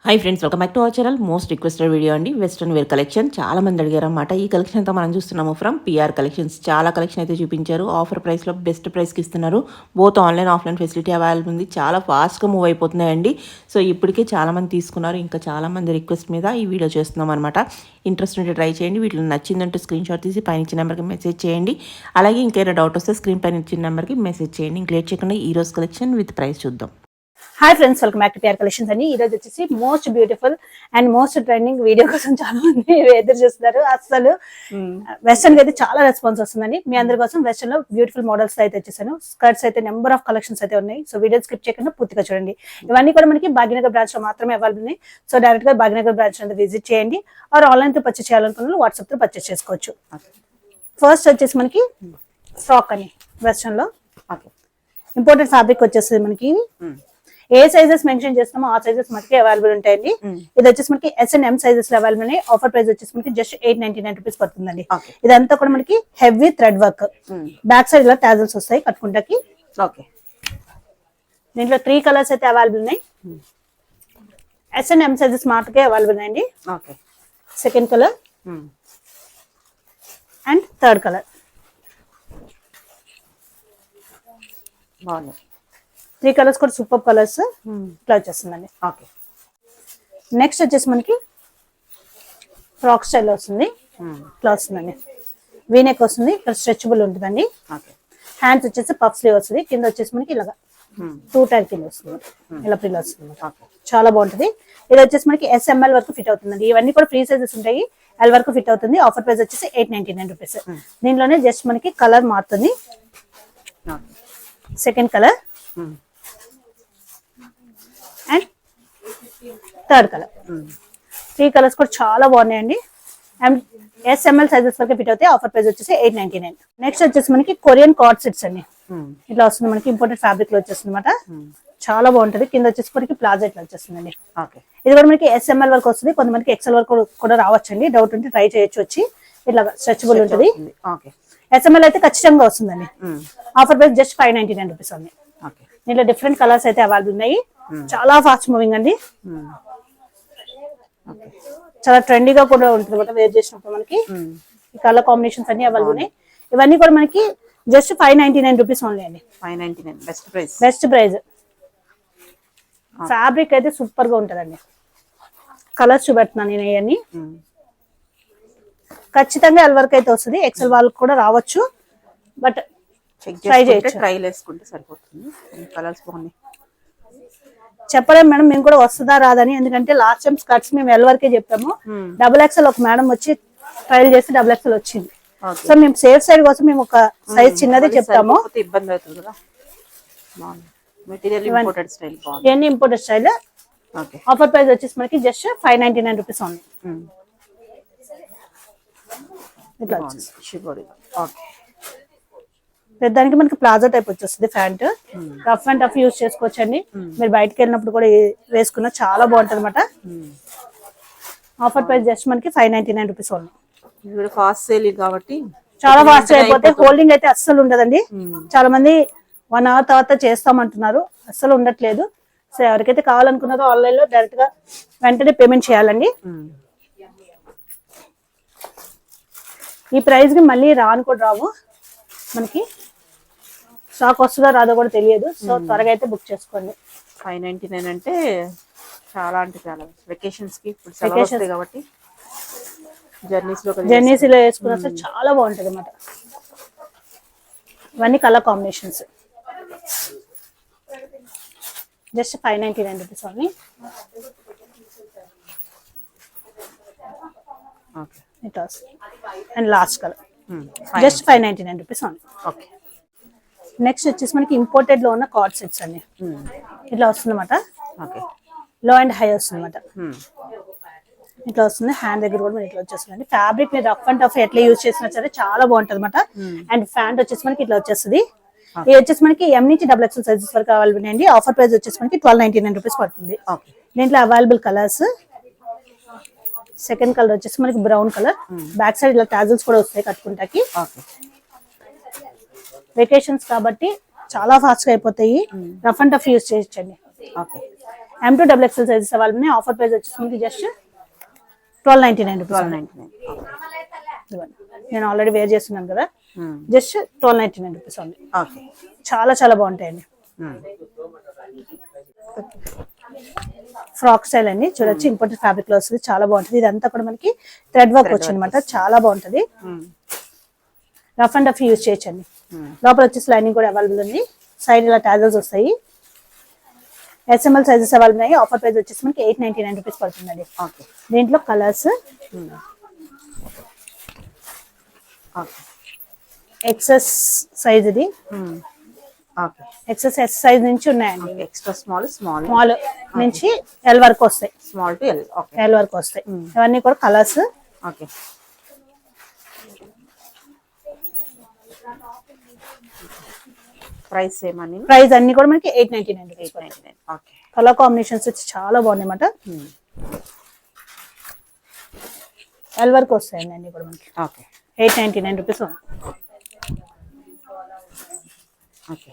Hi friends, welcome back to our channel. Most requested video అండి, western wear collection. చాలా మంది అడిగారు అన్నమాట. ఈ కలెక్షన్ అంతా మనం చూస్తున్నాము ఫ్రమ్ పిఆర్ కలెక్షన్స్. చాలా కలెక్షన్ అయితే చూపించారు. ఆఫర్ ప్రైస్లో బెస్ట్ ప్రైస్కి ఇస్తున్నారు. Both online offline facility available ఉంది. చాలా ఫాస్ట్గా మూవ్ అయిపోతున్నాయండి. సో ఇప్పటికే చాలా మంది తీసుకున్నారు. ఇంకా చాలా మంది రిక్వెస్ట్ మీద ఈ వీడియో చేస్తున్నాం అనమాట. ఇంట్రెస్ట్ ఉంటే ట్రై చేయండి. వీటిలో నచ్చిందంటే స్క్రీన్ షాట్ తీసి పైన ఇచ్చిన నెంబర్కి మెసేజ్ చేయండి. అలాగే ఇంకేమైనా డౌట్ వస్తే స్క్రీన్ పైన ఇచ్చిన నెంబర్కి మెసేజ్ చేయండి. ఇంక లేట్ చేయకుండా ఈ రోజు కలెక్షన్ విత్ ప్రైస్ చూద్దాం. Hi friends, welcome back to PR collections అని. ఈ రోజు వచ్చేసి most beautiful and most trending video కోసం చాలా మంది ఎదురు చూస్తున్నారు. అసలు వెస్టర్న్ కి అయితే చాలా రెస్పాన్స్ వస్తుందండి. మీ అందరి కోసం వెస్టర్న్ లో బ్యూటిఫుల్ మోడల్స్ అయితే వచ్చేసాను. స్కర్ట్స్ అయితే నెంబర్ ఆఫ్ కలెక్షన్స్ అయితే ఉన్నాయి. సో వీడియో స్కిప్ చేయకుండా పూర్తిగా చూడండి. ఇవన్నీ కూడా మనకి భాగ్యనగర్ బ్రాంచ్ లో మాత్రమే అవైలబుల్ ఉన్నాయి. సో డైరెక్ట్ గా భాగ్యనగర్ బ్రాంచ్ అనేది విజిట్ చేయండి. ఆర్ ఆన్లైన్ తో పర్చేస్ చేయాలనుకున్న వాట్సాప్ తో పర్చేస్ చేసుకోవచ్చు. ఫస్ట్ వచ్చేసి మనకి ఫ్రాక్ అని వెస్టర్న్ లో ఇంపోర్టెడ్ ఫ్యాబ్రిక్ వచ్చేస్తుంది. మనకి ఏ సైజెస్ మెన్షన్ చేస్తామో ఆ సైజెస్ మనకి అవైలబుల్ ఉంటాయండి. ఇది వచ్చేసి మనకి ఎస్ అండ్ ఎం సైజెస్ లో అవైలబుల్ ఉన్నాయి. ఆఫర్ ప్రైస్ వచ్చేసి మనకి జస్ట్ 899 రూపీస్ పడుతుందండి. ఇదంతా కూడా మనకి heavy thread work. Back side ఇలా టాజల్స్ వస్తాయి కట్టుకుంటాకి. దీంట్లో 3 కలర్స్ అయితే అవైలబుల్ ఉన్నాయి. ఎస్ అండ్ ఎం సైజెస్ మాత్రమే అవైలబుల్ ఉన్నాయండి. Second colour and third colour. బాగుంది. 3 కలర్స్ కూడా సూపర్ కలర్స్ ఇట్లా వచ్చేస్తుందండి. నెక్స్ట్ వచ్చేసి మనకి ఫ్రాక్ స్టైల్ వస్తుంది. ఇట్లా వస్తుందండి. వీనెక్ వస్తుంది. ఇక్కడ స్ట్రెచబుల్ ఉంటుందండి. హ్యాండ్స్ వచ్చేసి పఫ్ స్లీవ్ వస్తుంది. కింద వచ్చేసి మనకి ఇలాగా 2 టైర్ కింద వస్తుంది. ఇలా ప్రిల్ వస్తుంది. చాలా బాగుంటుంది. ఇది వచ్చేసి మనకి SML వరకు ఫిట్ అవుతుందండి. ఇవన్నీ కూడా ఫ్రీ సైజెస్ ఉంటాయి. L వరకు ఫిట్ అవుతుంది. ఆఫర్ ప్రైస్ వచ్చేసి 899 రూపీస్. దీనిలోనే జస్ట్ మనకి కలర్ మారుతుంది. Second colour and third colour. 3 colours కూడా చాలా బాగున్నాయండి. అండ్ SML సైజెస్ వరకు ఫిట్ అవుతాయి. ఆఫర్ ప్రైస్ వచ్చేసి 899. నెక్స్ట్ వచ్చేసి మనకి కొరియన్ కార్డ్ సెట్స్ అండి. ఇట్లా వస్తుంది. మనకి ఇంపోర్టెడ్ ఫ్యాబ్రిక్ లో వచ్చేస్తుంది అనమాట. చాలా బాగుంటది. కింద వచ్చేసి మనకి ప్లాజా ఇట్లా వచ్చేస్తుందండి. ఇది కూడా మనకి SML వరకు వస్తుంది. కొంతమందికి XL వరకు కూడా రావచ్చండి. డౌట్ ఉంటే ట్రై చేయొచ్చు. వచ్చి ఇట్లా స్ట్రెచబుల్ ఉంటుంది. SML అయితే ఖచ్చితంగా వస్తుందండి. ఆఫర్ ప్రైస్ జస్ట్ 599 రూపీస్ ఉంది. దీంట్లో డిఫరెంట్ కలర్స్ అయితే అవైలబుల్ ఉన్నాయి. చాలా ఫాస్ట్ మూవింగ్ అండి. చాలా ట్రెండీగా కూడా ఉంటుంది వేర్ చేసినప్పుడు. మనకి ఈ కలర్ కాంబినేషన్స్ అన్ని అవైలబుల్ ఉన్నాయి. ఇవన్నీ కూడా మనకి జస్ట్ 599 రూపీస్ ఓన్లీ అండి. 599 best price. Best price. Fabric అయితే సూపర్ గా ఉంటదండి. కలర్స్ చూపెడుతున్నాను నేను. ఇవన్నీ ఖచ్చితంగా L వరకు అయితే వస్తుంది. XL వాళ్ళకి కూడా రావచ్చు. బట్ ట్రై చేయొచ్చు. ట్రైల్ వేసుకుంటే సరిపోతుంది. కలర్స్ బాగున్నాయి. చెప్పలేము మేడం మేము కూడా వస్తుందా రాదని. ఎందుకంటే లాస్ట్ టైం స్కర్ట్స్ మేము L వరకే చెప్పాము. XXL ఒక మేడం వచ్చి ట్రయల్ చేసి XXL వచ్చింది. సో మేము సేఫ్ సైడ్ కోసం మేము ఒక సైజ్ చిన్నది చెప్తాము. ఇబ్బంది అవుతుంది కదా. ఇవన్నీ ఇంపోర్టెడ్ స్టైల్. ఆఫర్ ప్రైస్ వచ్చేసి మనకి జస్ట్ 599 రూపీస్ ఉంది. దానికి మనకి ప్లాజా టైప్ వచ్చేస్తుంది. Pant rough and tough use చేసుకోవచ్చు అండి. మీరు బయటకు వెళ్ళినప్పుడు కూడా వేసుకున్నా చాలా బాగుంటది అనమాట. ఆఫర్ ప్రైస్ జస్ట్ మనకి 599 రూపీస్ ఉంది. ఫాస్ట్ సేల్ కాబట్టి చాలా ఫాస్ట్ అయిపోతే హోల్డింగ్ అయితే అస్సలు ఉండదండి. చాలా మంది 1 అవర్ తర్వాత చేస్తామంటున్నారు. అస్సలు ఉండట్లేదు. సో ఎవరికైతే కావాలనుకున్నారో ఆన్లైన్ లో డైరెక్ట్ గా వెంటనే పేమెంట్ చేయాలండి. ఈ ప్రైస్ కి మళ్ళీ రాను కూడా రావు. మనకి స్టాక్ వస్తుందో రాదో కూడా తెలియదు. సో త్వరగా అయితే బుక్ చేసుకోండి. 599 అంటే చాలా వెకేషన్స్ కి కాబట్టి జర్నీస్ లో వేసుకున్నా సరే చాలా బాగుంటది అన్నమాట. ఇవన్నీ colour combinations. Just 599 rupees only. And last colour just 599 rupees only. Next వచ్చేసి మనకి ఇంపోర్టెడ్ లో ఉన్న కార్డ్ సెట్స్ అన్ని ఇట్లా వస్తుంది అనమాట. లో అండ్ హై వస్తుంది అనమాట. ఇట్లా వస్తుంది. హ్యాండ్ దగ్గర కూడా మనకి ఇట్లా వచ్చేస్తుంది. ఫ్యాబ్రిక్ మీద రఫ్ అండ్ టఫ్ ఎట్లా యూజ్ చేసినా సరే చాలా బాగుంటది అనమాట. అండ్ ప్యాంట్ వచ్చేసి మనకి ఇట్లా వచ్చేస్తుంది. ఇది వచ్చేసి మనకి M నుంచి XXL సైజెస్ వరకు అవైలబుల్ అండి. ఆఫర్ ప్రైస్ వచ్చేసి మనకి 1299 రూపీస్ పడుతుంది. దీంట్లో అవైలబుల్ కలర్స్. సెకండ్ కలర్ వచ్చేసి మనకి బ్రౌన్ కలర్. బ్యాక్ సైడ్ ఇలా టాజల్స్ కూడా వస్తాయి కట్టుకుంటాకి. వెకేషన్స్ కాబట్టి చాలా ఫాస్ట్ గా అయిపోతాయి. రఫ్ అండ్ టఫ్ యూజ్ చేయొచ్చండి. M2 double XL sizes available. Offer price వచ్చేసి మనకి జస్ట్ 1299 రూపీస్. 1299. నేను ఆల్రెడీ వేర్ చేస్తున్నాను కదా, జస్ట్ 1299 రూపీస్ ఓన్లీ. ఓకే. చాలా చాలా బాగుంటాయండి. ఫ్రాక్ స్టైల్ అండి, చూడొచ్చు ఇంపోర్టెడ్ ఫ్యాబ్రిక్ లో వస్తుంది, చాలా బాగుంటుంది. ఇదంతా కూడా మనకి థ్రెడ్ వర్క్ వచ్చింది అనమాట, చాలా బాగుంటది. రఫ్ అండ్ టఫ్ యూజ్ చేయొచ్చండి. లోపల వచ్చేసి లైనింగ్ కూడా అవైలబుల్ ఉంది. సైడ్ ఇలా టాజల్స్ వస్తాయి. SML సైజెస్ అవైలబుల్ ఉన్నాయి. ఆఫర్ ప్రైస్ వచ్చేసి మనకి 899 రూపీస్ పడుతుందండి. దీంట్లో కలర్స్ ఎక్సెస్ సైజ్ ఇది, ఎక్సెస్ ఎస్ సైజ్ నుంచి ఉన్నాయండి. ఎక్స్ట్రా స్మాల్ నుంచి ఎల్ వరకు వస్తాయి. Small to L. ఎల్ వరకు వస్తాయి. ఇవన్నీ కూడా కలర్స్. ఓకే. ప్రైస్ ఏమని? ప్రైస్ అన్ని కూడా మనకి 899 రూపీస్. 899. ఓకే. కలర్ కాంబినేషన్స్ వచ్చి చాలా బాగున్నాయి అన్నమాట. ఎల్ వరకు వస్తాయండి అన్ని కూడా మనకి. Okay. 899 rupees. Okay.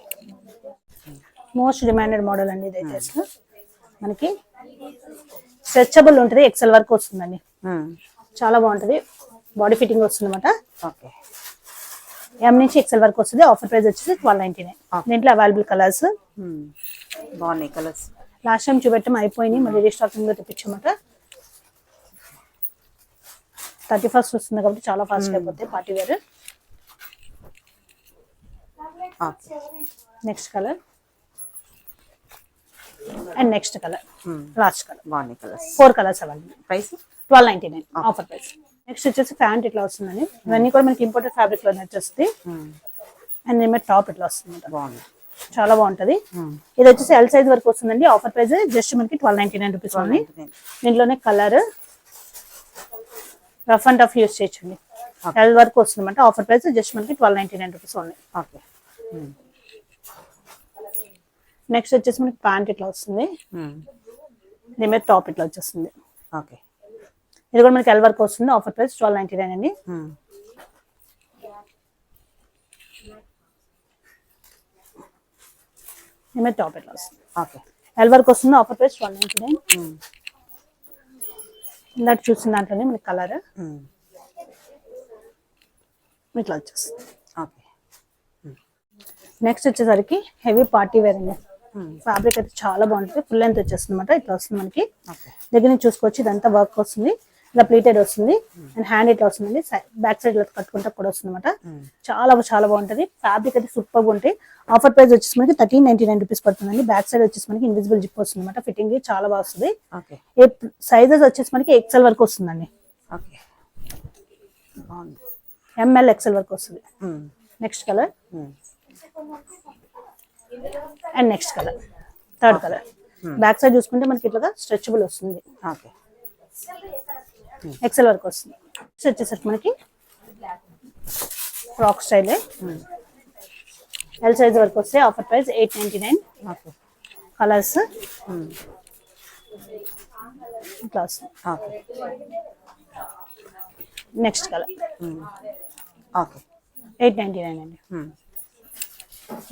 Most demanded model అండి ఇదైతే. అసలు మనకి స్ట్రెచబుల్ ఉంటుంది, ఎక్సెల్ వరకు వస్తుందండి. చాలా బాగుంటది. బాడీ ఫిట్టింగ్ వస్తుంది అనమాట. ఓకే. M నుంచి ఎక్సెల్ వరకు వస్తుంది. ఆఫర్ ప్రైస్ వచ్చేసి 1299. దీంట్లో అవైలబుల్ కలర్స్ బాగున్నాయి. కలర్స్ లాస్ట్ టైం చూపెట్టం అయిపోయినాయి, మళ్ళీ రీస్టాకింగ్ లో తెప్పించమాట. 31st వస్తుంది కాబట్టి చాలా ఫాస్ట్ అయిపోతాయి party wear. Next colour and next colour, last colour. బాగున్నాయి colours. 4 colours available. Price 1299 offer price. Next వచ్చేసి ప్యాంట్ ఇట్లా వస్తుందండి. ఇవన్నీ కూడా మనకి ఇంపోర్టెడ్ ఫ్యాబ్రిక్ లో వచ్చేస్తుంది. అండ్ దీని మీద టాప్ ఇట్లా వస్తుంది. బాగుంది, చాలా బాగుంటది. ఇది వచ్చేసి ఎల్ సైజ్ వరకు వస్తుందండి. ఆఫర్ ప్రైస్ జస్ట్ మనకి 1299 రూపీస్ ఓన్లీ. దీంట్లోనే colour rough and tough use చేయొచ్చండి. ఎల్ వరకు వస్తుందన్నమాట. ఆఫర్ ప్రైస్ జస్ట్ మనకి 1299 రూపీస్ ఓన్లీ. ఓకే. నెక్స్ట్ వచ్చేసి మనకి ప్యాంట్ ఇట్లా వస్తుంది. దీని మీద టాప్ ఇట్లా వచ్చేస్తుంది. ఓకే. ఇది కూడా మనకి ఎల్ వరకు వస్తుంది. ఆఫర్ ప్రైస్ 1299 అండి. దీని మీద టాప్ ఇట్లా వస్తుంది. ఓకే. ఎల్ వరకు వస్తుంది. Offer price 1299. ఇందాక చూసిన దాంట్లోనే మనకి కలర్ ఇట్లా వచ్చేస్తుంది. ఓకే. నెక్స్ట్ వచ్చేసరికి హెవీ పార్టీ వేర్ అండి. ఫ్యాబ్రిక్ అయితే చాలా బాగుంటుంది. ఫుల్ లెంత్ వచ్చేస్తుంది అనమాట. ఇట్లా వస్తుంది మనకి. దగ్గర నుంచి చూసుకోవచ్చు. ఇదంతా వర్క్ వస్తుంది, ఇలా ప్లీటెడ్ వస్తుంది. అండ్ హ్యాండ్ ఇట్లా వస్తుంది. బ్యాక్ సైడ్ ఇలా కట్టుకుంటా కూడా వస్తుంది అనమాట. చాలా చాలా బాగుంటుంది. ఫ్యాబ్రిక్ అయితే సూపర్ గా ఉంటాయి. ఆఫర్ ప్రైస్ వచ్చేసి మనకి 1399 రూపీస్ పడుతుందండి. బ్యాక్ సైడ్ వచ్చేసి మనకి ఇన్విజిబుల్ జిప్ వస్తుంది అనమాట. ఫిట్టింగ్ చాలా బాగా వస్తుంది. సైజెస్ వచ్చేసి మనకి ఎక్సెల్ వరకు వస్తుందండి. ML ఎక్సెల్ వరకు వస్తుంది. Next colour and next colour, third colour. Back side చూసుకుంటే మనకి ఇట్లా స్ట్రెచబుల్ వస్తుంది. ఎక్సెల్ వరకు వస్తుంది. నెక్స్ట్ వచ్చేసరికి మనకి ఫ్రాక్ స్టైల్ ఎల్ సైజ్ వరకు వస్తే ఆఫర్ ప్రైస్ 899. కలర్స్ ఇట్లా వస్తుంది. నెక్స్ట్ కలర్ 899 అండి.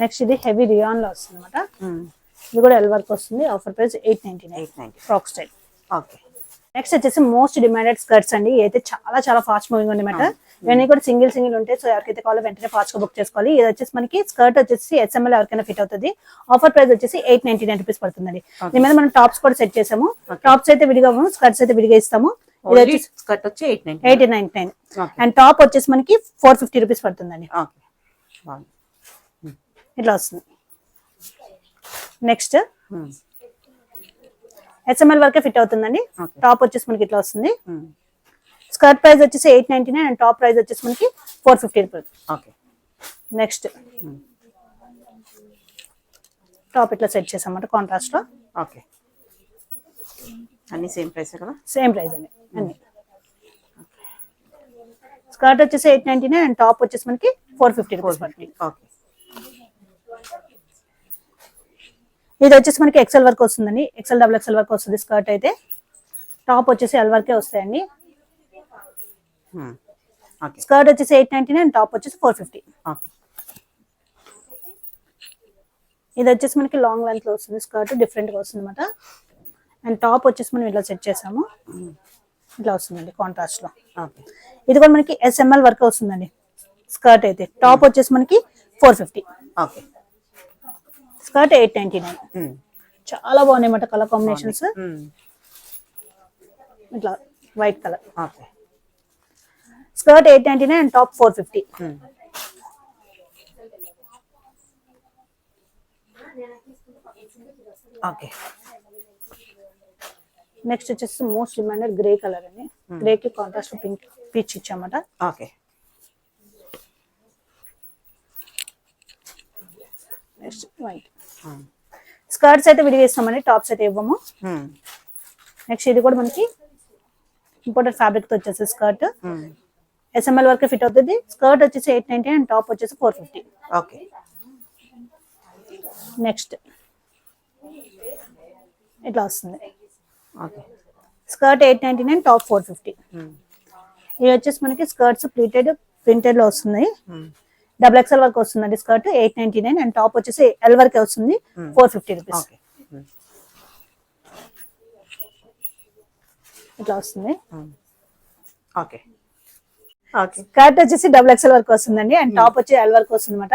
నెక్స్ట్ ఇది హెవీ రియాన్ లో వస్తుంది అనమాట. ఇది కూడా ఎల్ వరకు వస్తుంది. Offer price 899 frock style. Next వచ్చేసి మోస్ట్ డిమాండెడ్ స్కర్ట్స్ అండి. అయితే చాలా చాలా ఫాస్ట్ మూవింగ్ అనమాట. ఇవన్నీ కూడా సింగిల్ ఉంటాయి. సో ఎవరికైతే కావాలో వెంటనే ఫాస్ట్ గా బుక్ చేసుకోవాలి. ఇది వచ్చేసి మనకి స్కర్ట్ వచ్చేసి SML ఎవరికైనా ఫిట్ అవుతుంది. ఆఫర్ ప్రైస్ వచ్చేసి 899 రూపీస్ పడుతుందండి. దీని మీద మనం టాప్స్ కూడా సెట్ చేసాము. టాప్స్ అయితే విడిగా, స్కర్ట్స్ అయితే విడిగా ఇస్తాము. ఇది వచ్చేసి స్కర్ట్ వచ్చి 899 అండ్ టాప్ వచ్చేసి మనకి 450 రూపీస్ పడుతుందండి. ఇట్లా వస్తుంది. నెక్స్ట్ SML వరకే ఫిట్ అవుతుందండి. టాప్ వచ్చేసి మనకి ఇట్లా వస్తుంది. స్కర్ట్ ప్రైస్ వచ్చేసి 899 అండ్ టాప్ ప్రైస్ వచ్చేసి మనకి 450 రూపీస్. నెక్స్ట్ టాప్ ఇట్లా సెట్ చేసామన్నమాట కాంట్రాస్ట్ లో. అన్ని సేమ్ ప్రైస్ కదా? సేమ్ ప్రైస్ అండి అన్ని. స్కర్ట్ వచ్చేసి 899 అండ్ టాప్ వచ్చేసి మనకి 450 రూపీస్ పడుతుంది. ఇది వచ్చేసి మనకి ఎక్సెల్ వరకు వస్తుందండి. ఎక్సెల్ డబుల్ ఎక్సెల్ వరకు వస్తుంది స్కర్ట్ అయితే. టాప్ వచ్చేసి ఎల్ వరకే వస్తాయండి. స్కర్ట్ వచ్చేసి 899 టాప్ వచ్చేసి 450. ఇది వచ్చేసి మనకి లాంగ్ లెంత్ లో వస్తుంది. స్కర్ట్ డిఫరెంట్ గా వస్తుంది అనమాట. అండ్ టాప్ వచ్చేసి మనం ఇలా సెట్ చేసాము, ఇట్లా వస్తుందండి కాంట్రాస్ట్ లో. ఓకే ఇది కూడా మనకి SML వర్క్ వస్తుందండి. స్కర్ట్ అయితే టాప్ వచ్చేసి మనకి 450, ఓకే స్కర్ట్ 899. చాలా బాగున్నాయి అన్నమాట కలర్ కాంబినేషన్స్. ఇట్లా white colour, okay skirt 899 and top 450. Okay next వచ్చేసి మోస్ట్ డిమాండెడ్ గ్రే కలర్ అండి. గ్రే కి కాంట్రాస్ట్ పింక్ పీచ్ ఇచ్చామట. Okay next white. స్కర్ట్స్ అయితే విడిగా ఇస్తామండి, టాప్స్ అయితే ఇవ్వము. నెక్స్ట్ ఇది కూడా మనకి ఇంపార్టెంట్ ఫ్యాబ్రిక్ తో వచ్చేసి స్కర్ట్ SML వరకు ఫిట్ అవుతుంది. స్కర్ట్ వచ్చేసి 890 అండ్ టాప్ వచ్చేసి 450. ఓకే నెక్స్ట్ ఇట్లా వస్తుంది, ఓకే స్కర్ట్ 899 టాప్ 450. ఇది వచ్చేసి మనకి స్కర్ట్స్ ప్రింటెడ్ లో వస్తుంది. XXL వరకు వస్తుందండి స్కర్ట్ 899 అండ్ టాప్ వచ్చేసి L వరకే వస్తుంది 450 రూపీస్. ఓకే ఇట్లా వస్తుంది. ఓకే ఓకే స్కర్ట్ వచ్చేసి XXL వరకు వస్తుందండి అండ్ టాప్ వచ్చి L వరకు వస్తుంది అనమాట.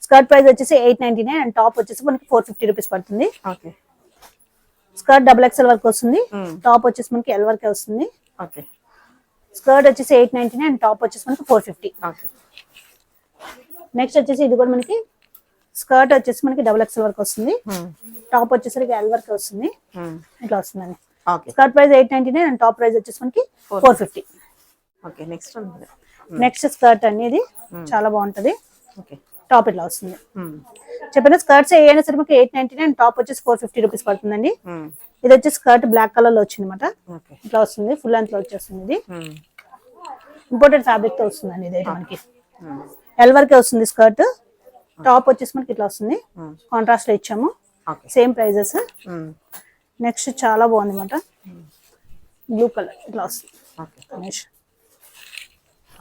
స్కర్ట్ ప్రైస్ వచ్చేసి 899 అండ్ టాప్ వచ్చేసి మనకి 450 రూపీస్ పడుతుంది. ఓకే స్కర్ట్ XXL వరకు వస్తుంది, టాప్ వచ్చేసి మనకి L వరకే వస్తుంది. ఓకే స్కర్ట్ వచ్చేసి 899 అండ్ టాప్ వచ్చేసి మనకి 450. ఓకే నెక్స్ట్ వచ్చేసి ఇది కూడా మనకి స్కర్ట్ వచ్చేసి మనకి XXL వరకు వస్తుంది, టాప్ వచ్చేసరికి L వరకు వస్తుంది. ఇట్లా వస్తుందండి. Okay skirt price 899 and top price వచ్చేసి మనకి 450. ఓకే నెక్స్ట్ నెక్స్ట్ స్కర్ట్ అనేది చాలా బాగుంటది. ఓకే టాప్ ఇట్లా వస్తుంది. చెప్పిన స్కర్ట్స్ ఏ అయినా సరే మనకి 899 అండ్ టాప్ వచ్చేసి 450 రూపీస్ పడుతుందండి. ఇది వచ్చి స్కర్ట్ బ్లాక్ కలర్ లో వచ్చింది అనమాట. ఓకే ఇట్లా వస్తుంది, ఫుల్ లెంత్ లో వచ్చేస్తుంది. ఇది ఇంపోర్టెడ్ ఫ్యాబ్రిక్ తో వస్తుందండి. ఇది అయితే మనకి L వరకే వస్తుంది స్కర్ట్. టాప్ వచ్చేసి మనకి ఇట్లా వస్తుంది, కాంట్రాస్ట్ లో ఇచ్చాము, ఓకే సేమ్ ప్రైజెస్. నెక్స్ట్ చాలా బాగుంది అనమాట, బ్లూ కలర్ ఇట్లా వస్తుంది. ఓకే గణేష్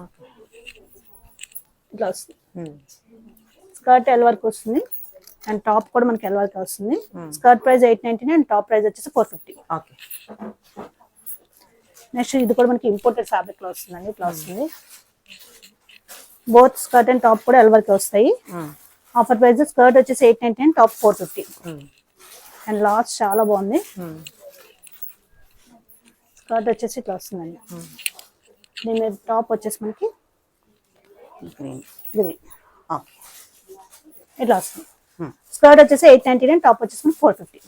ఓకే ఇట్లా వస్తుంది. స్కర్ట్ L వరకు వస్తుంది అండ్ టాప్ కూడా మనకి L వరకు వస్తుంది. Skirt price 899 and top price వచ్చేసి 450. ఓకే నెక్స్ట్ ఇది కూడా మనకి ఇంపోర్టెడ్ ఫ్యాబ్రిక్ లో వస్తుందండి. ఇట్లా వస్తుంది. బోత్ స్కర్ట్ అండ్ టాప్ కూడా L వరకు వస్తాయి. ఆఫర్ ప్రైస్ స్కర్ట్ వచ్చేసి 899 అండ్ టాప్ 450. అండ్ లాస్ట్ చాలా బాగుంది. స్కర్ట్ వచ్చేసి ఇట్లా వస్తుందండి. దీని మీద టాప్ వచ్చేసి మనకి గ్రీన్ గ్రీన్ ఓకే ఇట్లా వస్తుంది. స్కర్ట్ వచ్చేసి 899 టాప్ వచ్చేసి 450.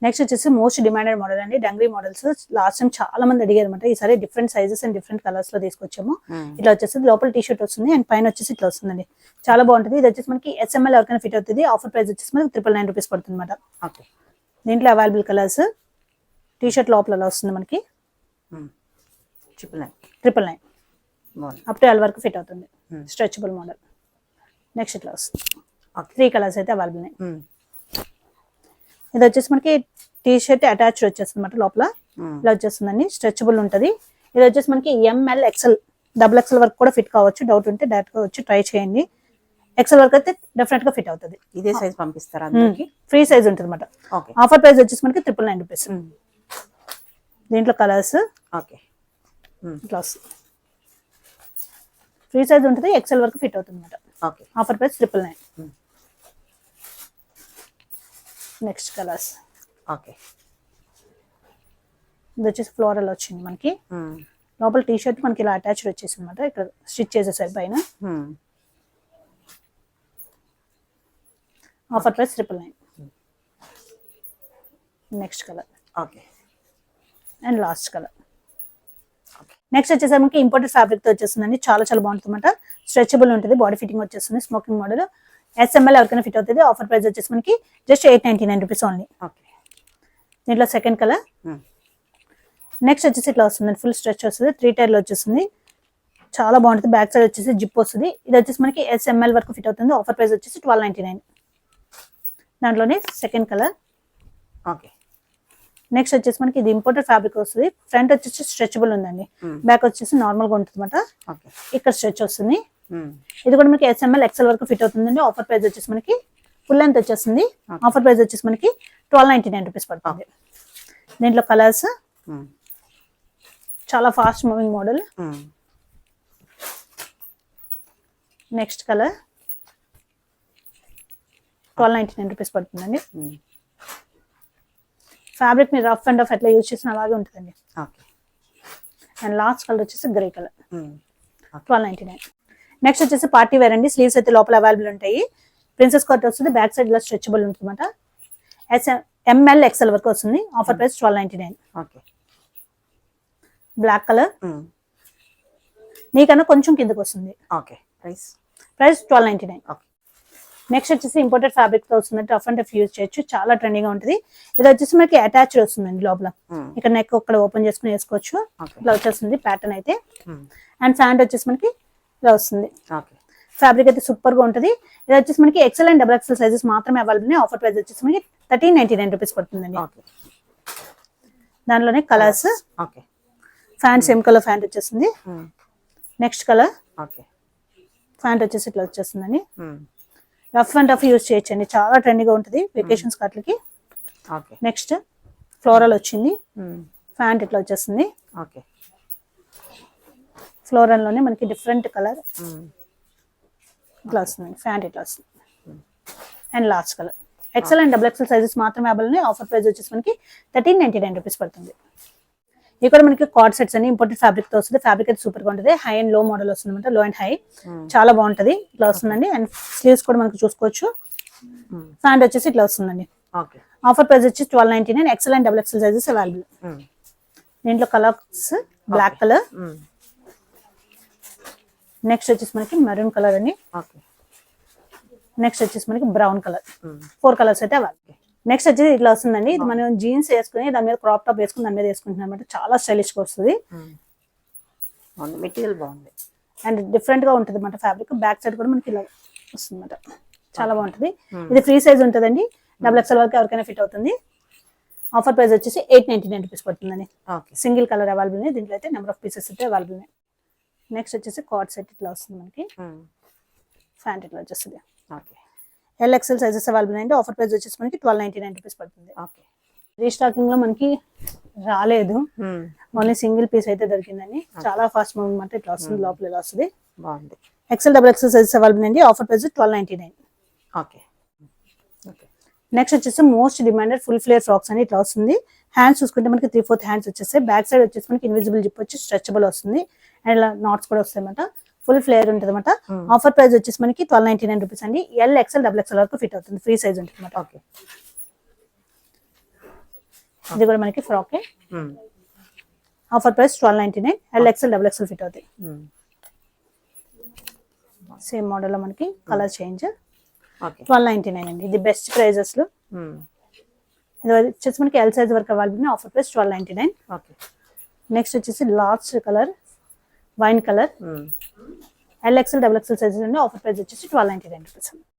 నెక్స్ట్ వచ్చేసి మోస్ట్ డిమాండెడ్ మోడల్ అండి, డంగ్రీ మోడల్స్. లాస్ట్ టైం చాలా మంది అడిగారు అనమాట. ఈసారి different sizes and different colours లో తీసుకొచ్చాము. ఇట్లా వచ్చేసి లోపల టీ షర్ట్ వస్తుంది అండ్ పైన వచ్చేసి ఇట్లా వస్తుందండి. చాలా బాగుంటుంది. ఇది వచ్చేసి మనకి SML ఎవరికైనా ఫిట్ అవుతుంది. ఆఫర్ ప్రైస్ వచ్చేసి మనకి 999 రూపీస్ పడుతుంది అనమాట. ఓకే దీంట్లో అవైలబుల్ కలర్స్. టీ షర్ట్ లోపల వస్తుంది మనకి 999 బాగుంది. అప్ టు L వరకు ఫిట్ అవుతుంది. Stretchable model. నెక్స్ట్ ఇట్లా వస్తుంది. 3 కలర్స్ అయితే అవైలబుల్ ఉన్నాయి. ఇది వచ్చేసి మనకి టీ షర్ట్ అటాచ్డ్ వచ్చేస్తుంది అనమాట. లోపల ఇలా వచ్చేస్తుందండి, స్ట్రెచబుల్ ఉంటుంది. ఇది వచ్చేసి మనకి ML XL XXL వరకు కూడా ఫిట్ కావచ్చు. డౌట్ ఉంటే డైరెక్ట్ గా వచ్చి ట్రై చేయండి. XL వరకు అయితే డెఫినెట్ గా ఫిట్ అవుతుంది. ఇదే సైజ్ పంపిస్తారా అందరికి? ఫ్రీ సైజ్ ఉంటుంది అనమాట. ఓకే ఆఫర్ ప్రైస్ వచ్చేసి మనకి 999 రూపీస్. దీంట్లో కలర్స్ ఓకే ఇట్లా వస్తుంది. ఫ్రీ సైజ్ ఉంటుంది, XL వరకు ఫిట్ అవుతుంది అనమాట. Okay offer price 999. Next colours. Okay ఇది వచ్చేసి ఫ్లోరల్ వచ్చింది మనకి. లోపల టీ షర్ట్ మనకి ఇలా అటాచ్డ్ వచ్చేసి అనమాట. ఇక్కడ స్టిచ్ చేసేసారు పైన. Offer price 999. Next colour okay and last colour. Next వచ్చేసరికి మనకి ఇంపోర్టెడ్ ఫ్యాబ్రిక్ తో వచ్చేస్తుందండి. చాలా చాలా బాగుంటుంది అనమాట. స్ట్రెచబుల్ ఉంటుంది, బాడీ ఫిట్టింగ్ వచ్చేస్తుంది, స్మోకింగ్ మోడల్. SML ఎవరికైనా ఫిట్ అవుతుంది. ఆఫర్ ప్రైస్ వచ్చేసి మనకి జస్ట్ 899 రూపీస్ ఓన్లీ. ఓకే దీంట్లో సెకండ్ కలర్. నెక్స్ట్ వచ్చేసి ఇట్లా వస్తుంది, ఫుల్ స్ట్రెచ్ వస్తుంది, 3 టైర్ లో వచ్చేస్తుంది. చాలా బాగుంటుంది. బ్యాక్ సైడ్ వచ్చేసి జిప్ వస్తుంది. ఇది వచ్చేసి మనకి SML వరకు ఫిట్ అవుతుంది. ఆఫర్ ప్రైస్ వచ్చేసి 1299. దాంట్లోనే సెకండ్ కలర్. ఓకే నెక్స్ట్ వచ్చేసి మనకి ఇది ఇంపోర్టెడ్ ఫ్యాబ్రిక్ వస్తుంది. ఫ్రంట్ వచ్చేసి స్ట్రెచబుల్ ఉందండి, బ్యాక్ వచ్చేసి నార్మల్ గా ఉంటుంది అనమాట. ఓకే ఇక్కడ స్ట్రెచ్ వస్తుంది. ఇది కూడా మనకి SML XL వరకు ఫిట్ అవుతుందండి. ఆఫర్ ప్రైస్ వచ్చేసి మనకి ఫుల్ లెంత్ వచ్చేస్తుంది. ఆఫర్ ప్రైస్ వచ్చేసి మనకి 1299 రూపీస్ పడుతుంది. దీంట్లో కలర్స్ ఉమ్, చాలా ఫాస్ట్ మూవింగ్ మోడల్. ఉమ్, నెక్స్ట్ కలర్ 1299 రూపీస్ పడుతుందండి. ఉమ్, ఫ్యాబ్రిక్ మీరు రఫ్ అండ్ రఫ్ ఎట్లా యూజ్ చేసిన అలాగే ఉంటుందండి. ఓకే. అండ్ లాస్ట్ కలర్ వచ్చేసి గ్రే కలర్, ఉమ్, 1299. నెక్స్ట్ వచ్చేసి పార్టీ వేర్ అండి. స్లీవ్స్ అయితే లోపల అవైలబుల్ ఉంటాయి. ప్రిన్సెస్ కట్ వస్తుంది, బ్యాక్ సైడ్ ఇలా స్ట్రెచబుల్ ఉంటుంది అనమాట. ML XL వరకు వస్తుంది. Offer price 1299. Okay. Black colour um, నీకన్నా కొంచెం కిందకి వస్తుంది. Okay. Price price 1299. Okay. Next వచ్చేసి ఇంపోర్టెడ్ ఫ్యాబ్రిక్ తో వస్తుంది. రఫ్ అండ్ రఫ్ యూజ్ చేయొచ్చు, చాలా ట్రెండింగ్ గా ఉంటుంది. ఇది వచ్చేసి మనకి అటాచ్డ్ వస్తుందండి లోపల. ఉమ్, ఇక్కడ నెక్ ఇక్కడ ఓపెన్ చేసుకుని వేసుకోవచ్చు. ఓకే. ఇలా వచ్చేస్తుంది ప్యాటర్న్ అయితే. ఉమ్, అండ్ ప్యాంట్ వచ్చేసి మనకి ఇలా వస్తుంది. ఓకే. ఫ్యాబ్రిక్ అయితే సూపర్ గా ఉంటుంది. ఇది వచ్చేసి మనకి XL అండ్ XXL సైజెస్ మాత్రమే అవైలబుల్ ఉన్నాయి. ఆఫర్ ప్రైస్ వచ్చేసి మనకి 1399 రూపీస్ పడుతుందండి. ఓకే. దాంట్లోనే colours. Okay. Pant same colour pant వచ్చేసింది. ఉమ్, నెక్స్ట్ కలర్ ఓకే. ఫ్యాంట్ వచ్చేసి ఇట్లా వచ్చేస్తుందండి. ఉమ్, రఫ్ అండ్ రఫ్ యూజ్ చేయొచ్చండి, చాలా ట్రెండింగ్ గా ఉంటుంది వెకేషన్స్ కట్లకి. ఓకే. నెక్స్ట్ ఫ్లోరల్ వచ్చింది. ఉమ్, ఫ్యాంట్ ఇట్లా వచ్చేస్తుంది. ఓకే. ఫ్లోరల్ లోనే మనకి డిఫరెంట్ కలర్ ఉమ్, ఇట్లా వస్తుందండి. ఫ్యాంట్ ఇట్లా వస్తుంది. And last colour XL and XXL sizes మాత్రమే అవైలబుల్ ఉన్నాయి. ఆఫర్ ప్రైస్ వచ్చేసి మనకి 1399 రూపీస్ పడుతుంది. ఇక్కడ మనకి కార్డ్ సెట్స్ అని ఇంపోర్టెడ్ ఫ్యాబ్రిక్ తో వస్తుంది. ఫ్యాబ్రిక్ అయితే సూపర్ గా ఉంటుంది. హై అండ్ లో మోడల్ వస్తుంది అనమాట. లో అండ్ హై చాలా బాగుంటది. ఇట్లా వస్తుందండి. అండ్ స్లీవ్స్ కూడా మనకి చూసుకోవచ్చు. ఉమ్, ఫ్యాంట్ వచ్చేసి ఇట్లా వస్తుందండి. ఓకే. ఆఫర్ ప్రైస్ వచ్చి 1299. XL and XXL sizes available. Um, దీంట్లో colours black colour, um, next వచ్చేసి మనకి మెరూన్ కలర్ అండి. ఓకే. నెక్స్ట్ వచ్చేసి మనకి బ్రౌన్ కలర్. ఉమ్, 4 కలర్స్ అయితే అవైలబుల్. నెక్స్ట్ వచ్చేసి ఇట్లా వస్తుందండి. ఇది మనం జీన్స్ వేసుకుని దాని మీద క్రాప్ టాప్ వేసుకుని దాని మీద వేసుకుంటున్నాం అనమాట. చాలా స్టైలిష్ గా వస్తుంది. ఉమ్, బాగుంది. మెటీరియల్ బాగుంది. అండ్ డిఫరెంట్ గా ఉంటుంది అనమాట. ఫ్యాబ్రిక్ బ్యాక్ సైడ్ కూడా మనకి ఇలా వస్తుంది అనమాట. చాలా బాగుంటుంది. ఇది ఫ్రీ సైజ్ ఉంటుందండి. XXL వరకు ఎవరికైనా ఫిట్ అవుతుంది. ఆఫర్ ప్రైస్ వచ్చేసి 899 రూపీస్ పడుతుందండి. ఓకే. సింగిల్ కలర్ అవైలబుల్ ఉంది. దీంట్లో అయితే నెంబర్ ఆఫ్ పీసెస్ అయితే అవైలబుల్ ఉన్నాయి. నెక్స్ట్ వచ్చేసి కార్డ్ సెట్ ఇట్లా వస్తుంది మనకి. ఉమ్, ఫ్యాంట్ ఇట్లా వచ్చేస్తుంది. ఓకే. LXL సైజెస్ అవైలబుల్ అండి. ఆఫర్ ప్రైస్ వచ్చేసి మనకి 1299 రూపీస్ పడుతుంది. ఓకే. రీస్టాకింగ్ లో మనకి రాలేదు, ఉమ్, ఓన్లీ సింగిల్ పీస్ అయితే దొరికిందండి. చాలా ఫాస్ట్ మూవింగ్ అంటే ఇట్లా వస్తుంది. లోపల ఇలా వస్తుంది. బాగుంది. XL XXL సైజెస్ అవైలబుల్ అండి. Offer price 1299. Okay. Okay. Next వచ్చేసి most demanded full flare frocks అని ఇట్లా వస్తుంది. హ్యాండ్స్ చూసుకుంటే మనకి 3/4 హ్యాండ్స్ వచ్చేస్తాయి. బ్యాక్ సైడ్ వచ్చేసి మనకి ఇన్విజిబుల్ జిప్ వచ్చి స్ట్రెచబుల్ వస్తుంది. అండ్ ఇలా నాట్స్ కూడా వస్తాయి అనమాట. ఫుల్ ఫ్లేర్ ఉంటుంది అనమాట. ఆఫర్ ప్రైస్ వచ్చేసి మనకి 1299 రూపీస్ అండి. XL XXL వరకు ఫిట్ అవుతుంది. ఫ్రీ సైజ్ ఉంటుంది అనమాట. ఓకే. ఇది కూడా మనకి frock. Um, offer price 1299. XL XXL fit అవుతాయి. ఉమ్, సేమ్ మోడల్ లో మనకి కలర్ చేంజ్. ఓకే. 1299 అండి. ఇది బెస్ట్ ప్రైజెస్ లో. ఉమ్, ఇది వచ్చేసి మనకి L సైజ్ వరకు available. Offer price 1299. Okay. Next వచ్చేసి లాస్ట్ కలర్ వైన్ కలర్. ఉమ్, XL XXL సైజెస్ అండి. ఆఫర్ ప్రైస్ వచ్చేసి 1299 రూపీస్.